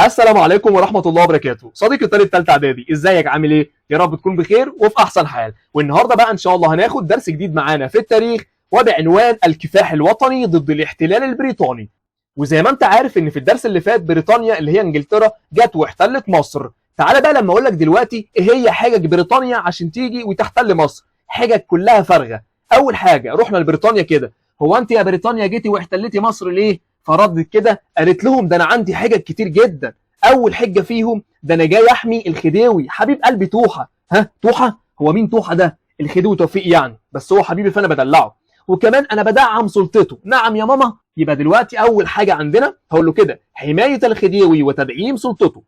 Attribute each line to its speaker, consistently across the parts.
Speaker 1: السلام عليكم ورحمة الله وبركاته. صديقي الطالب تالتة اعدادي، ازيك عامل ايه؟ يا رب تكون بخير وفي احسن حال. والنهارده بقى ان شاء الله هناخد درس جديد معانا في التاريخ وبعنوان الكفاح الوطني ضد الاحتلال البريطاني. وزي ما انت عارف ان في الدرس اللي فات بريطانيا اللي هي انجلترا جت واحتلت مصر. تعالى بقى لما اقول لك دلوقتي ايه هي حجج بريطانيا عشان تيجي وتحتل مصر. حجج كلها فارغة. اول حاجة رحنا لبريطانيا كده، هو انت يا بريطانيا جيتي واحتلتي مصر ليه؟ فردت كده قالت لهم ده انا عندي حجج كتير جدا. اول حجه فيهم ده انا جاي احمي الخديوي حبيب قلبي توحه. ها توحه؟ هو مين توحه ده؟ الخديوي توفيق يعني، بس هو حبيبي فانا بدلعه، وكمان انا بدعم سلطته. نعم يا ماما. يبقى دلوقتي اول حاجه عندنا هقول له كده حمايه الخديوي وتدعيم سلطته.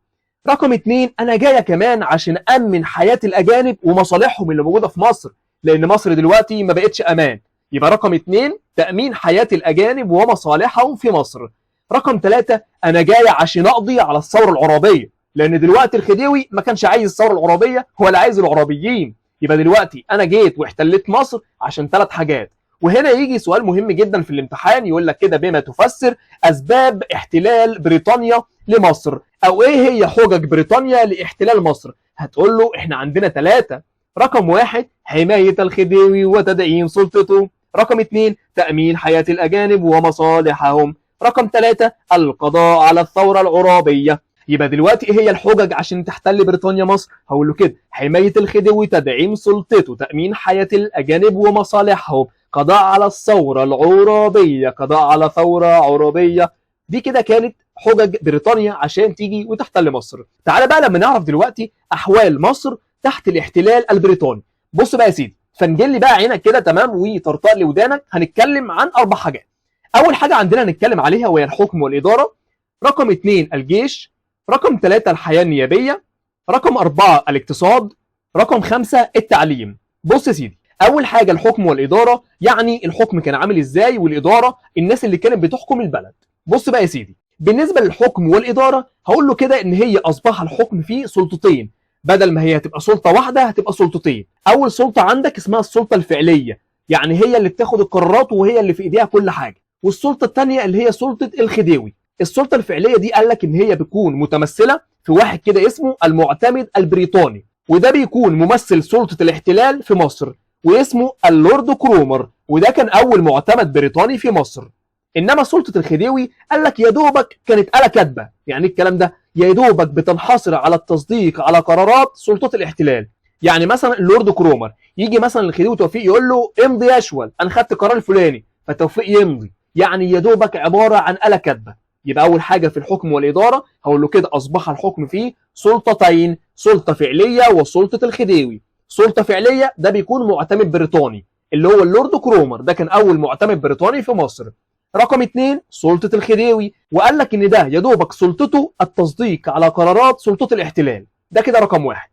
Speaker 1: رقم 2 انا جايه كمان عشان امن حياه الاجانب ومصالحهم اللي موجوده في مصر، لان مصر دلوقتي ما بقتش امان. يبقى رقم 2 تامين حياه الاجانب ومصالحهم في مصر. رقم 3 انا جاي عشان اقضي على الثوره العرابيه، لان دلوقتي الخديوي ما كانش عايز الثوره العرابيه ولا عايز العرابيين. يبقى دلوقتي انا جيت واحتليت مصر عشان 3 حاجات. وهنا يجي سؤال مهم جدا في الامتحان يقول لك كده بما تفسر اسباب احتلال بريطانيا لمصر، او ايه هي حجج بريطانيا لاحتلال مصر. هتقول له احنا عندنا 3. رقم 1 حمايه الخديوي وتدعيم سلطته. رقم 2 تامين حياه الاجانب ومصالحهم. رقم 3 القضاء على الثورة العرابية. يبقى دلوقتي ايه هي الحجج عشان تحتل بريطانيا مصر؟ هقول له كده حماية الخديوي، تدعيم سلطته، تأمين حياة الأجانب ومصالحهم، قضاء على الثورة العرابية، قضاء على ثورة عرابية. دي كده كانت حجج بريطانيا عشان تيجي وتحتل مصر. تعال بقى لما نعرف دلوقتي أحوال مصر تحت الاحتلال البريطاني. بص بقى يا سيدي، فنجل لي بقى عينك كده تمام وطرطق لي ودانك. هنتكلم عن 4 حاجات. اول حاجه عندنا نتكلم عليها وهي الحكم والاداره. رقم 2 الجيش. رقم 3 الحياه النيابيه. رقم 4 الاقتصاد. رقم 5 التعليم. بص يا سيدي، اول حاجه الحكم والاداره، يعني الحكم كان عامل ازاي والاداره الناس اللي كانت بتحكم البلد. بص بقى يا سيدي، بالنسبه للحكم والاداره هقول له كده ان هي اصبح الحكم فيه سلطتين، بدل ما هي هتبقى سلطه واحده هتبقى سلطتين. اول سلطه عندك اسمها السلطه الفعليه، يعني هي اللي بتاخد القرارات وهي اللي في ايديها كل حاجه. والسلطه الثانيه اللي هي سلطه الخديوي. السلطه الفعليه دي قال لك ان هي بتكون متمثله في واحد كده اسمه المعتمد البريطاني، وده بيكون ممثل سلطه الاحتلال في مصر، واسمه اللورد كرومر، وده كان اول معتمد بريطاني في مصر. انما سلطه الخديوي قال لك يا دوبك كانت آلة كاتبه. يعني الكلام ده يا دوبك بتنحصر على التصديق على قرارات سلطات الاحتلال. يعني مثلا اللورد كرومر يجي مثلا الخديوي توفيق يقول له امضي يا اشول انا خدت القرار الفلاني، فتوفيق يمضي. يعني يا دوبك عباره عن آلة كاتبه. يبقى اول حاجه في الحكم والاداره هقول له كده اصبح الحكم فيه سلطتين، سلطه فعليه وسلطه الخديوي. سلطه فعليه ده بيكون معتمد بريطاني اللي هو اللورد كرومر، ده كان اول معتمد بريطاني في مصر. رقم 2 سلطه الخديوي، وقال لك ان ده يا دوبك سلطته التصديق على قرارات سلطات الاحتلال. ده كده رقم 1.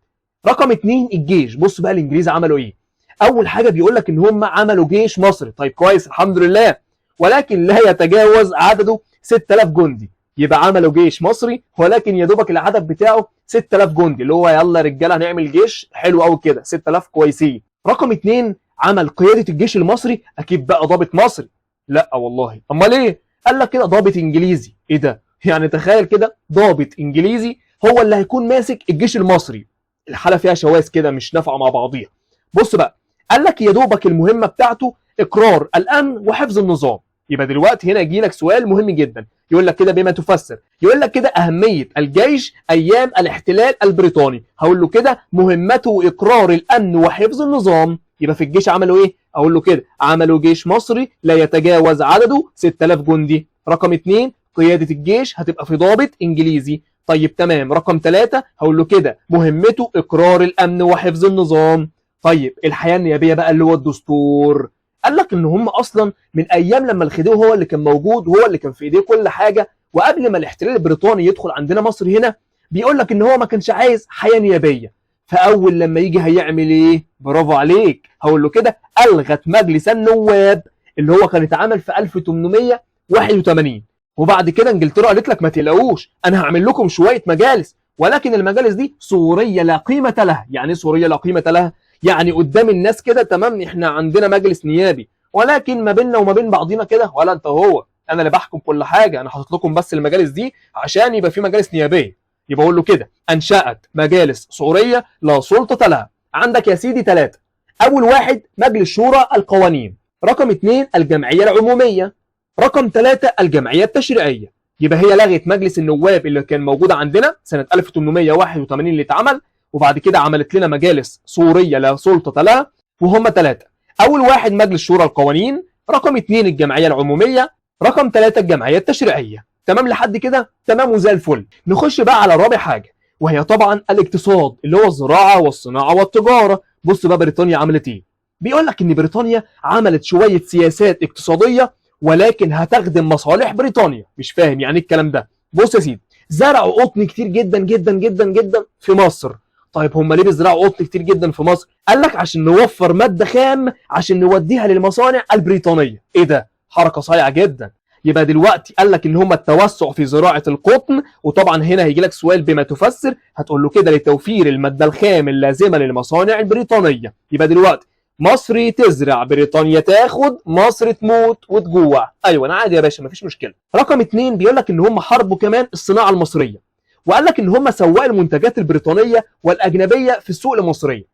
Speaker 1: رقم 2 الجيش. بص بقى الانجليز عملوا ايه. اول حاجه بيقول لك ان هم عملوا جيش مصري. طيب كويس الحمد لله، ولكن لا يتجاوز عدده 6000 جندي. يبقى عملوا جيش مصري ولكن يا دوبك العدد بتاعه 6000 جندي، اللي هو يلا يا رجاله هنعمل جيش حلو قوي كده 6000 كويسين. رقم 2 عمل قياده الجيش المصري، اكيد بقى ضابط مصري. لا والله، امال ايه؟ قال لك كده ضابط انجليزي. ايه ده؟ يعني تخيل كده ضابط انجليزي هو اللي هيكون ماسك الجيش المصري. الحاله فيها شواذ كده مش نافعه مع بعضيها. بص بقى، قال لك يا دوبك المهمه بتاعته اقرار الامن وحفظ النظام. يبقى دلوقتي هنا يجي لك سؤال مهم جدا يقول لك كده بما تفسر، يقول لك كده اهميه الجيش ايام الاحتلال البريطاني. هقول له كده مهمته اقرار الامن وحفظ النظام. يبقى في الجيش عملوا ايه؟ اقول له كده عملوا جيش مصري لا يتجاوز عدده 6000 جندي. رقم 2 قياده الجيش هتبقى في ضابط انجليزي. طيب تمام. رقم 3 هقول له كده مهمته اقرار الامن وحفظ النظام. طيب الحياه النيابيه بقى اللي هو الدستور. قال لك ان هم اصلا من ايام لما الخديوي هو اللي كان موجود وهو اللي كان في ايديه كل حاجه، وقبل ما الاحتلال البريطاني يدخل عندنا مصر هنا بيقول لك ان هو ما كانش عايز حياه نيابيه. فاول لما يجي هيعمل ايه؟ برافو عليك، هقول له كده الغت مجلس النواب اللي هو كان اتعمل في 1881. وبعد كده انجلترا قالت لك ما تقلقوش انا هعمل لكم شويه مجالس، ولكن المجالس دي سوريه لا قيمه لها. يعني سوريه لا قيمه لها؟ يعني قدام الناس كده تمام احنا عندنا مجلس نيابي، ولكن ما بيننا وما بين بعضينا كده ولا انت هو انا اللي بحكم كل حاجه، انا حاطط لكم بس المجالس دي عشان يبقى في مجالس نيابيه. يبقى اقول له كده انشات مجالس صوريه لا سلطه لها. عندك يا سيدي 3. اول واحد مجلس شورى القوانين، رقم 2 الجمعيه العموميه، رقم 3 الجمعيه التشريعيه. يبقى هي لغت مجلس النواب اللي كان موجود عندنا سنه 1881 اللي اتعمل، وبعد كده عملت لنا مجالس صوريه لا سلطه لها، وهم 3. اول واحد مجلس شورى القوانين، رقم 2 الجمعيه العموميه، رقم 3 الجمعيه التشريعيه. تمام لحد كده؟ تمام وزي الفل. نخش بقى على رابع حاجه، وهي طبعا الاقتصاد اللي هو الزراعه والصناعه والتجاره. بص بقى بريطانيا عملت ايه؟ بيقول لك ان بريطانيا عملت شويه سياسات اقتصاديه ولكن هتخدم مصالح بريطانيا. مش فاهم يعني ايه الكلام ده؟ بص يا سيدي، زرعوا قطن كتير جدا جدا جدا جدا في مصر. طيب هم ليه بيزرعوا قطن كتير جدا في مصر؟ قال لك عشان نوفر ماده خام عشان نوديها للمصانع البريطانيه. ايه ده؟ حركه صايعه جدا. يبقى دلوقتي قال لك ان هم التوسع في زراعه القطن، وطبعا هنا هيجي لك سؤال بما تفسر، هتقول له كده لتوفير الماده الخام اللازمه للمصانع البريطانيه. يبقى دلوقتي مصر تزرع بريطانيا تاخد، مصر تموت وتجوع. ايوه انا عادي يا باشا مفيش مشكله. رقم 2 بيقول لك ان هم حاربوا كمان الصناعه المصريه، وقال لك ان هم سوقوا المنتجات البريطانيه والاجنبيه في السوق المصريه.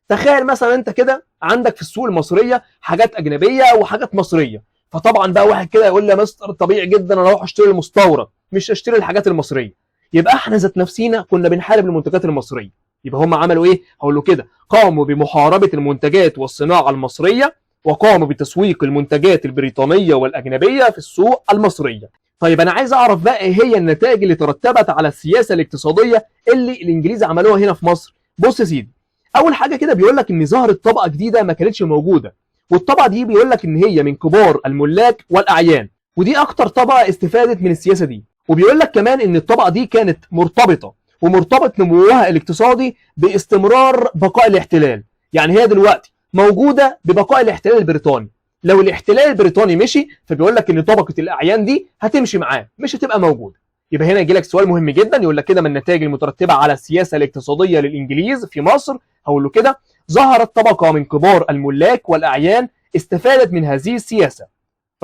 Speaker 1: تخيل مثلا انت كده عندك في السوق المصريه حاجات اجنبيه وحاجات مصريه، فطبعا بقى واحد كده يقول لي يا مستر طبيعي جدا انا اروح اشتري المستورد مش اشتري الحاجات المصريه. يبقى احنا ذات نفسينا كنا بنحارب المنتجات المصريه. يبقى هم عملوا ايه؟ هقول له كده قاموا بمحاربه المنتجات والصناعه المصريه، وقاموا بتسويق المنتجات البريطانيه والاجنبيه في السوق المصريه. طيب انا عايز اعرف بقى ايه هي النتائج اللي ترتبت على السياسه الاقتصاديه اللي الانجليز عملوها هنا في مصر. بص يا سيدي، اول حاجه كده بيقول لك ان ظهرت طبقه جديده ما كانتش موجوده، والطبقه دي بيقول لك ان هي من كبار الملاك والاعيان، ودي اكتر طبقه استفادت من السياسه دي. وبيقول لك كمان ان الطبقه دي كانت مرتبطه ومرتبط نموها الاقتصادي باستمرار بقاء الاحتلال. يعني هي دلوقتي موجوده ببقاء الاحتلال البريطاني. لو الاحتلال البريطاني مشي فبيقول لك ان طبقه الاعيان دي هتمشي معاه، مش هتبقى موجوده. يبقى هنا يجي لك سؤال مهم جدا يقول لك كده ما النتائج المترتبه على السياسه الاقتصاديه للانجليز في مصر. هقول له كده ظهرت طبقه من كبار الملاك والاعيان استفادت من هذه السياسه.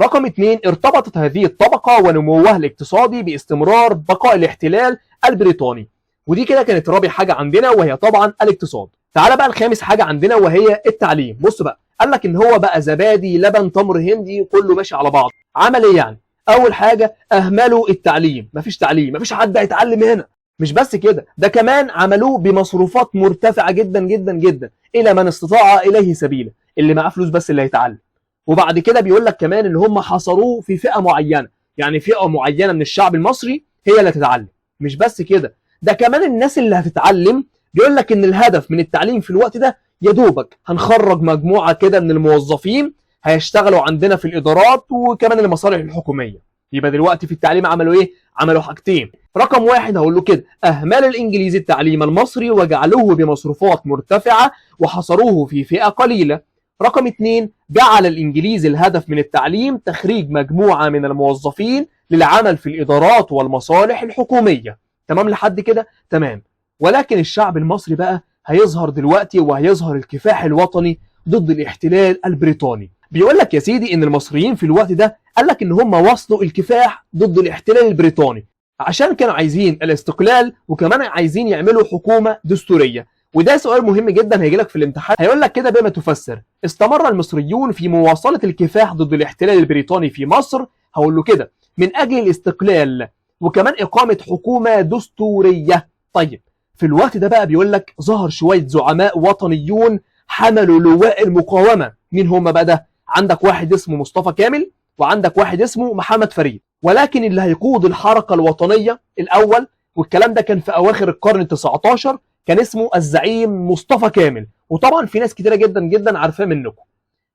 Speaker 1: رقم 2 ارتبطت هذه الطبقه ونموها الاقتصادي باستمرار بقاء الاحتلال البريطاني. ودي كده كانت رابع حاجه عندنا وهي طبعا الاقتصاد. تعال بقى الخامس حاجه عندنا وهي التعليم. بص بقى قال لك ان هو بقى زبادي لبن تمر هندي كله ماشي على بعض. عمل ايه يعني؟ اول حاجه اهملوا التعليم، مفيش تعليم، مفيش حد هيتعلم هنا. مش بس كده، ده كمان عملوه بمصروفات مرتفعه جدا جدا جدا الى من استطاع اليه سبيلا، اللي معاه فلوس بس اللي هيتعلم. وبعد كده بيقول لك كمان ان هم حصروه في فئه معينه، يعني فئه معينه من الشعب المصري هي اللي هتتعلم. مش بس كده، ده كمان الناس اللي هتتعلم بيقول لك ان الهدف من التعليم في الوقت ده يا دوبك هنخرج مجموعه كده من الموظفين هيشتغلوا عندنا في الادارات وكمان المصالح الحكوميه. يبقى دلوقتي في التعليم عملوا ايه؟ عملوا حاجتين. رقم 1 هقول له كده اهمل الانجليزي التعليم المصري وجعلوه بمصروفات مرتفعه وحصروه في فئه قليله. رقم 2 جعل الانجليز الهدف من التعليم تخريج مجموعه من الموظفين للعمل في الادارات والمصالح الحكوميه. تمام لحد كده؟ تمام. ولكن الشعب المصري بقى هيظهر دلوقتي وهيظهر الكفاح الوطني ضد الاحتلال البريطاني. بيقول لك يا سيدي ان المصريين في الوقت ده قال لك ان هم وصلوا الكفاح ضد الاحتلال البريطاني عشان كانوا عايزين الاستقلال وكمان عايزين يعملوا حكومه دستوريه. وده سؤال مهم جدا هيجي لك في الامتحان، هيقول لك كده بما تفسر استمر المصريون في مواصله الكفاح ضد الاحتلال البريطاني في مصر. هقول له كده من اجل الاستقلال وكمان اقامه حكومه دستوريه. طيب في الوقت ده بقى بيقول لك ظهر شويه زعماء وطنيون حملوا لواء المقاومه. مين هم بقى ده؟ عندك واحد اسمه مصطفى كامل وعندك واحد اسمه محمد فريد. ولكن اللي هيقود الحركه الوطنيه الاول، والكلام ده كان في اواخر القرن ال19، كان اسمه الزعيم مصطفى كامل، وطبعا في ناس كتيره جدا جدا عارفاه منكم.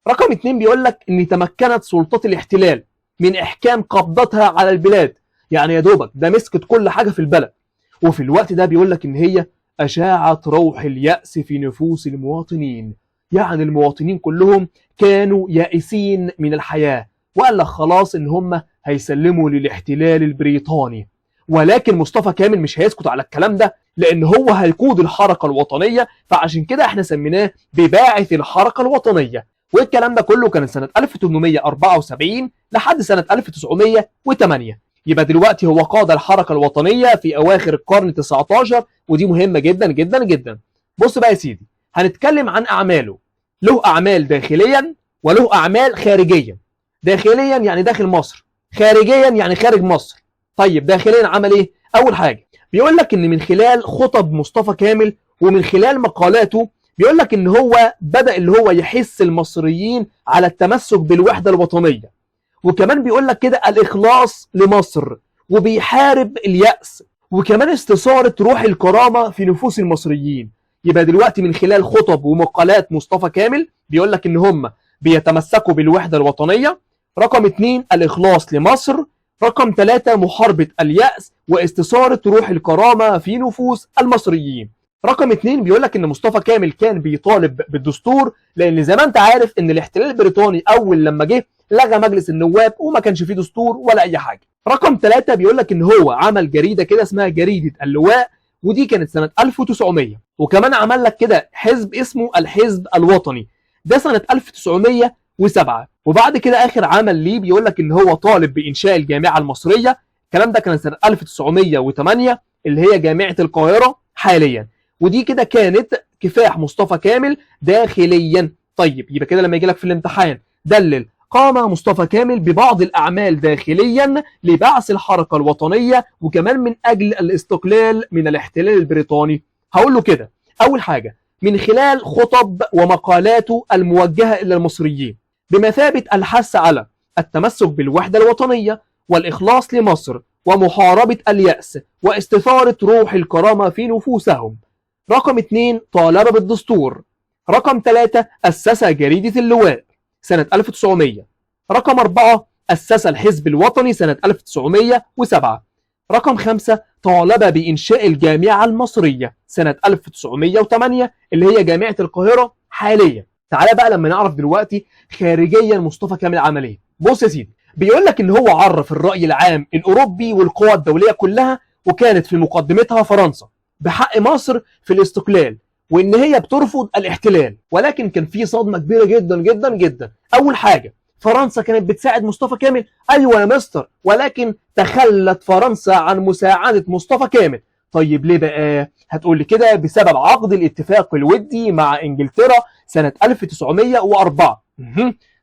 Speaker 1: رقم 2 بيقول لك ان تمكنت سلطات الاحتلال من احكام قبضتها على البلاد. يعني يا دوبك ده مسكت كل حاجه في البلد. وفي الوقت ده بيقول لك ان هي اشاعت روح اليأس في نفوس المواطنين. يعني المواطنين كلهم كانوا يائسين من الحياه، وقال لك خلاص ان هم هيسلموا للاحتلال البريطاني. ولكن مصطفى كامل مش هيسكت على الكلام ده، لان هو هيقود الحركه الوطنيه، فعشان كده احنا سميناه بباعث الحركه الوطنيه. والكلام ده كله كان سنه 1874 لحد سنه 1908. يبقى دلوقتي هو قاد الحركه الوطنيه في اواخر القرن 19، ودي مهمه جدا جدا جدا. بص بقى يا سيدي، هنتكلم عن اعماله. له اعمال داخليا وله اعمال خارجيا. داخليا يعني داخل مصر، خارجيا يعني خارج مصر. طيب داخليا عمل ايه؟ اول حاجه بيقول لك ان من خلال خطب مصطفى كامل ومن خلال مقالاته بيقول لك ان هو بدأ اللي هو يحث المصريين على التمسك بالوحده الوطنيه، وكمان بيقول لك كده الاخلاص لمصر، وبيحارب اليأس، وكمان استثارة روح الكرامه في نفوس المصريين. يبقى دلوقتي من خلال خطب ومقالات مصطفى كامل بيقول لك ان هم بيتمسكوا بالوحده الوطنيه. رقم 2 الاخلاص لمصر. رقم 3 محاربه اليأس واستثارة روح الكرامه في نفوس المصريين. رقم 2 بيقول لك ان مصطفى كامل كان بيطالب بالدستور، لان زي ما انت عارف ان الاحتلال البريطاني اول لما جه لغى مجلس النواب وما كانش فيه دستور ولا اي حاجه. رقم 3 بيقول لك ان هو عمل جريده كده اسمها جريده اللواء، ودي كانت سنه 1900. وكمان عمل لك كده حزب اسمه الحزب الوطني، ده سنه 1907. وبعد كده اخر عمل ليه بيقول لك ان هو طالب بانشاء الجامعه المصريه، الكلام ده كان سنه 1908 اللي هي جامعه القاهره حاليا. ودي كده كانت كفاح مصطفى كامل داخليا. طيب يبقى كده لما يجي لك في الامتحان دلل قام مصطفى كامل ببعض الأعمال داخليا لبعث الحركة الوطنية وكمان من أجل الاستقلال من الاحتلال البريطاني. هقول له كده أول حاجة من خلال خطب ومقالاته الموجهة إلى المصريين بمثابة الحث على التمسك بالوحدة الوطنية والإخلاص لمصر ومحاربة اليأس واستثارة روح الكرامة في نفوسهم. رقم 2 طالب بالدستور. رقم 3 أسس جريدة اللواء سنة 1900. رقم 4 أسس الحزب الوطني سنة 1907. رقم 5 طالب بإنشاء الجامعة المصرية سنة 1908 اللي هي جامعة القاهرة حاليا. تعالى بقى لما نعرف دلوقتي خارجيا مصطفى كامل عمل ايه. بص يا سيدي، بيقول لك ان هو عرف الرأي العام الأوروبي والقوى الدولية كلها، وكانت في مقدمتها فرنسا، بحق مصر في الاستقلال وان هي بترفض الاحتلال. ولكن كان في صدمه كبيره جدا جدا جدا. اول حاجه فرنسا كانت بتساعد مصطفى كامل، ايوه يا مستر، ولكن تخلت فرنسا عن مساعده مصطفى كامل. طيب ليه بقى؟ هتقول لي كده بسبب عقد الاتفاق الودي مع انجلترا سنه 1904.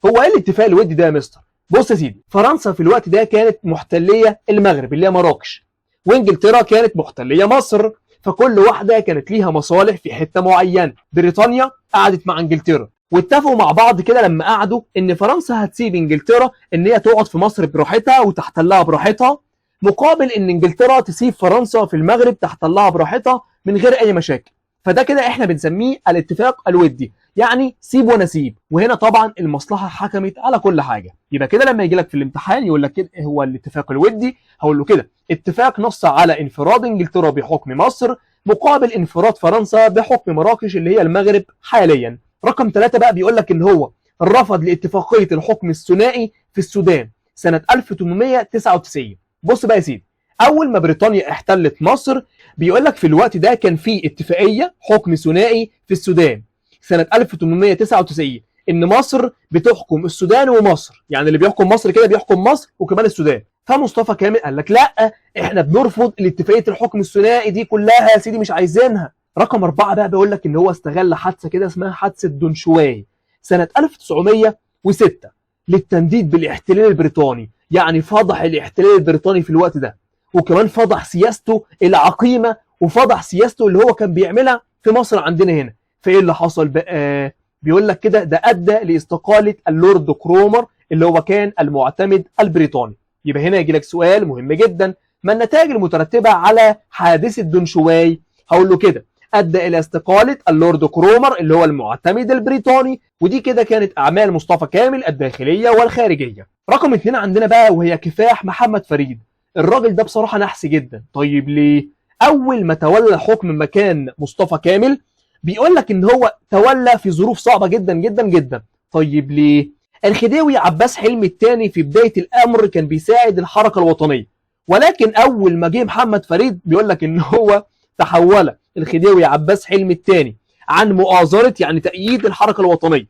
Speaker 1: هو ايه الاتفاق الودي ده يا مستر؟ بص يا سيدي، فرنسا في الوقت ده كانت محتليه المغرب اللي هي مراكش، وانجلترا كانت محتليه مصر، فكل واحده كانت ليها مصالح في حته معينه. بريطانيا قعدت مع انجلترا واتفقوا مع بعض كده لما قعدوا ان فرنسا هتسيب انجلترا ان هي تقعد في مصر براحتها وتحتلها براحتها، مقابل ان انجلترا تسيب فرنسا في المغرب تحتلها براحتها من غير اي مشاكل. فده كده احنا بنسميه الاتفاق الودي، يعني سيب ونسيب. وهنا طبعا المصلحه حكمت على كل حاجه. يبقى كده لما يجي لك في الامتحان يقول لك كده ايه هو الاتفاق الودي، هقول له كده اتفاق نص على انفراد انجلترا بحكم مصر مقابل انفراد فرنسا بحكم مراكش اللي هي المغرب حاليا. رقم 3 بقى بيقول لك ان هو رفض لاتفاقيه الحكم الثنائي في السودان سنه 1899. بص بقى يا سيدي، اول ما بريطانيا احتلت مصر بيقول لك في الوقت ده كان في اتفاقيه حكم ثنائي في السودان سنه 1899 ان مصر بتحكم السودان ومصر، يعني اللي بيحكم مصر كده بيحكم مصر وكمان السودان. فمصطفى كامل قال لك لا، احنا بنرفض الاتفاقيه الحكم الثنائي دي كلها يا سيدي، مش عايزينها. رقم 4 بقى بيقول لك ان هو استغل حادثه كده اسمها حادثه دونشواي سنه 1906 للتنديد بالاحتلال البريطاني، يعني فضح الاحتلال البريطاني في الوقت ده، وكمان فضح سياسته العقيمه وفضح سياسته اللي هو كان بيعملها في مصر عندنا هنا. فايه اللي حصل بقى؟ بيقول لك كده ده ادى لاستقاله اللورد كرومر اللي هو كان المعتمد البريطاني. يبقى هنا يجي لك سؤال مهم جدا، ما النتائج المترتبه على حادثه دونشواي؟ هقول له كده ادى الى استقاله اللورد كرومر اللي هو المعتمد البريطاني، ودي كده كانت اعمال مصطفى كامل الداخليه والخارجيه. رقم 2 عندنا بقى وهي كفاح محمد فريد. الراجل ده بصراحه نحس جدا. طيب ليه؟ اول ما تولى حكم مكان مصطفى كامل بيقول لك ان هو تولى في ظروف صعبه جدا جدا جدا. طيب ليه؟ الخديوي عباس حلمي الثاني في بدايه الامر كان بيساعد الحركه الوطنيه، ولكن اول ما جه محمد فريد بيقول لك ان هو تحول الخديوي عباس حلمي الثاني عن مؤازره يعني تأييد الحركه الوطنيه،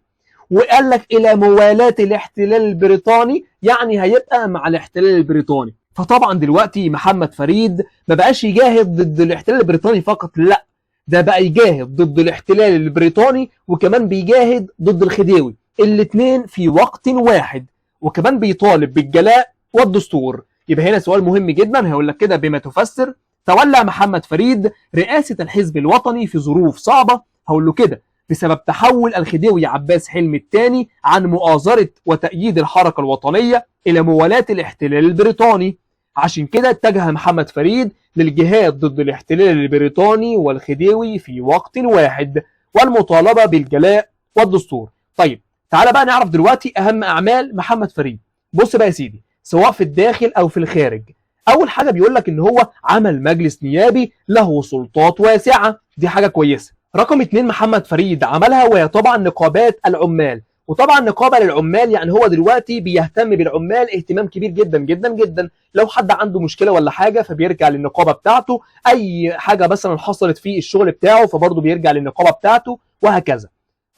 Speaker 1: وقال لك الى موالاه الاحتلال البريطاني، يعني هيبقى مع الاحتلال البريطاني. فطبعا دلوقتي محمد فريد ما بقاش يجاهد ضد الاحتلال البريطاني فقط، لا ده بقى يجاهد ضد الاحتلال البريطاني وكمان بيجاهد ضد الخديوي، الاثنين في وقت واحد، وكمان بيطالب بالجلاء والدستور. يبقى هنا سؤال مهم جدا هيقول لك كده بما تفسر: تولى محمد فريد رئاسة الحزب الوطني في ظروف صعبة. هقول له كده بسبب تحول الخديوي عباس حلمي الثاني عن مؤازرة وتأييد الحركة الوطنية إلى موالاة الاحتلال البريطاني. عشان كده اتجه محمد فريد للجهاد ضد الاحتلال البريطاني والخديوي في وقت واحد، والمطالبة بالجلاء والدستور. طيب تعالى بقى نعرف دلوقتي أهم أعمال محمد فريد. بص بقى يا سيدي، سواء في الداخل أو في الخارج، أول حاجة بيقول لك إن هو عمل مجلس نيابي له سلطات واسعة، دي حاجة كويسة. رقم 2 محمد فريد عملها وهي طبعا نقابات العمال. وطبعا نقابه للعمال يعني هو دلوقتي بيهتم بالعمال اهتمام كبير جدا جدا جدا. لو حد عنده مشكله ولا حاجه فبيرجع للنقابه بتاعته، اي حاجه مثلا حصلت في الشغل بتاعه فبرضه بيرجع للنقابه بتاعته، وهكذا.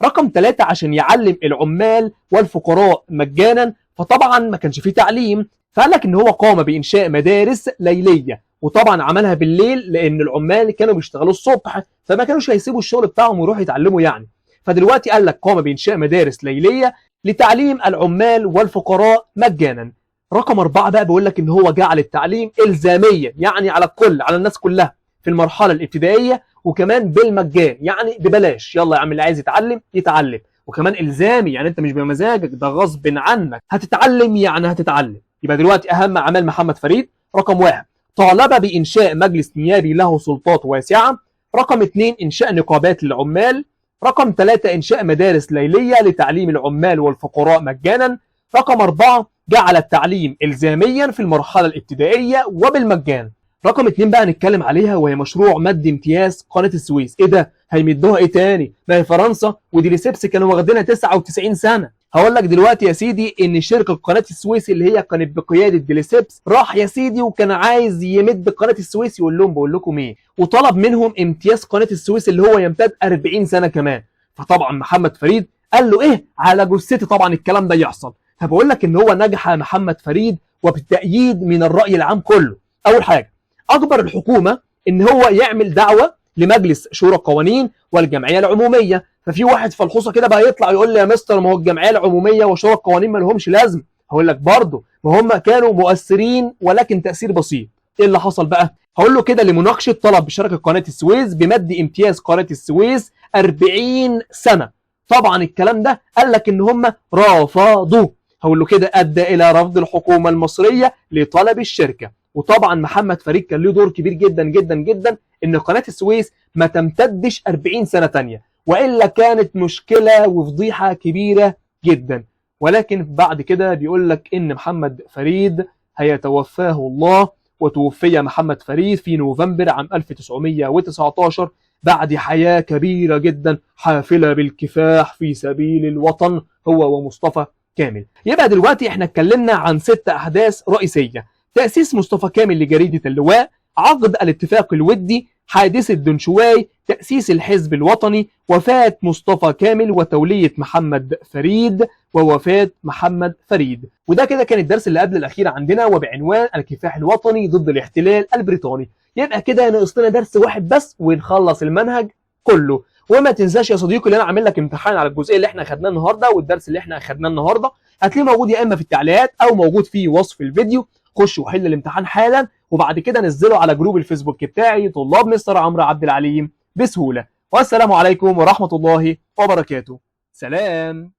Speaker 1: رقم 3 عشان يعلم العمال والفقراء مجانا، فطبعا ما كانش فيه تعليم، فقال لك ان هو قام بانشاء مدارس ليليه، وطبعا عملها بالليل لان العمال كانوا بيشتغلوا الصبح فما كانوش هيسيبوا الشغل بتاعهم ويروحوا يتعلموا يعني. فدلوقتي قال لك قام بإنشاء مدارس ليلية لتعليم العمال والفقراء مجانا. رقم 4 بقى بيقول لك ان هو جعل التعليم إلزاميا، يعني على الكل، على الناس كلها في المرحلة الابتدائية، وكمان بالمجان يعني ببلاش، يلا يا عم اللي عايز يتعلم يتعلم، وكمان إلزامي يعني انت مش بمزاجك، ده غصب عنك هتتعلم، يعني هتتعلم. يبقى دلوقتي اهم اعمال محمد فريد: رقم 1 طالب بإنشاء مجلس نيابي له سلطات واسعة. رقم 2 إنشاء نقابات للعمال. رقم 3 إنشاء مدارس ليلية لتعليم العمال والفقراء مجانا. رقم 4 جعل التعليم إلزاميا في المرحلة الابتدائية وبالمجان. رقم 2 بقى نتكلم عليها وهي مشروع مد امتياز قناة السويس. ايه ده؟ هيمدوها ايه تاني؟ ما هي فرنسا وديليسيبس كانوا واخدينها 99 سنة. هقول لك دلوقتي يا سيدي ان شركه قناه السويس اللي هي كانت بقياده ديليسيبس راح يا سيدي وكان عايز يمد قناه السويس، يقول لهم بقول لكم ايه، وطلب منهم امتياز قناه السويس اللي هو يمتد 40 سنه كمان. فطبعا محمد فريد قال له ايه على جثتي طبعا الكلام ده يحصل. فبقول لك ان هو نجح محمد فريد وبالتأييد من الرأي العام كله. اول حاجه اجبر الحكومه ان هو يعمل دعوه لمجلس شورى القوانين والجمعيه العموميه. ففي واحد فلحوصه كده بقى يطلع يقول لي يا مستر ما هو الجمعيه العموميه وشورى القوانين ما لهمش لازمه. هقول لك برضه ما هم كانوا مؤثرين ولكن تاثير بسيط. ايه اللي حصل بقى؟ هقول له كده لمناقشه طلب بشركه قناه السويس بمد امتياز قناه السويس 40 سنه. طبعا الكلام ده قال لك ان هم رفضوا. هقول له كده ادى الى رفض الحكومه المصريه لطلب الشركه. وطبعا محمد فريد كان له دور كبير جدا جدا جدا ان قناه السويس ما تمتدش 40 سنه ثانيه، والا كانت مشكله وفضيحه كبيره جدا. ولكن بعد كده بيقول لك ان محمد فريد هيتوفاه الله. وتوفي محمد فريد في نوفمبر عام 1919 بعد حياه كبيره جدا حافله بالكفاح في سبيل الوطن هو ومصطفى كامل. يبقى دلوقتي احنا اتكلمنا عن 6 احداث رئيسيه: تأسيس مصطفى كامل لجريدة اللواء، عقد الاتفاق الودي، حادثة دنشواي، تأسيس الحزب الوطني، وفاة مصطفى كامل، وتولية محمد فريد، ووفاة محمد فريد. وده كده كان الدرس اللي قبل الأخير عندنا وبعنوان الكفاح الوطني ضد الاحتلال البريطاني. يبقى كده ناقص لنا درس واحد بس ونخلص المنهج كله. وما تنساش يا صديقي اللي انا عامل لك امتحان على الجزئيه اللي احنا اخدناه النهارده والدرس اللي احنا اخدناه النهارده، هتلاقيه موجود يا اما في التعليقات او موجود في وصف الفيديو. خش وحل الامتحان حالا، وبعد كده نزله على جروب الفيسبوك بتاعي طلاب مستر عمرو عبد العليم بسهوله. والسلام عليكم ورحمه الله وبركاته. سلام.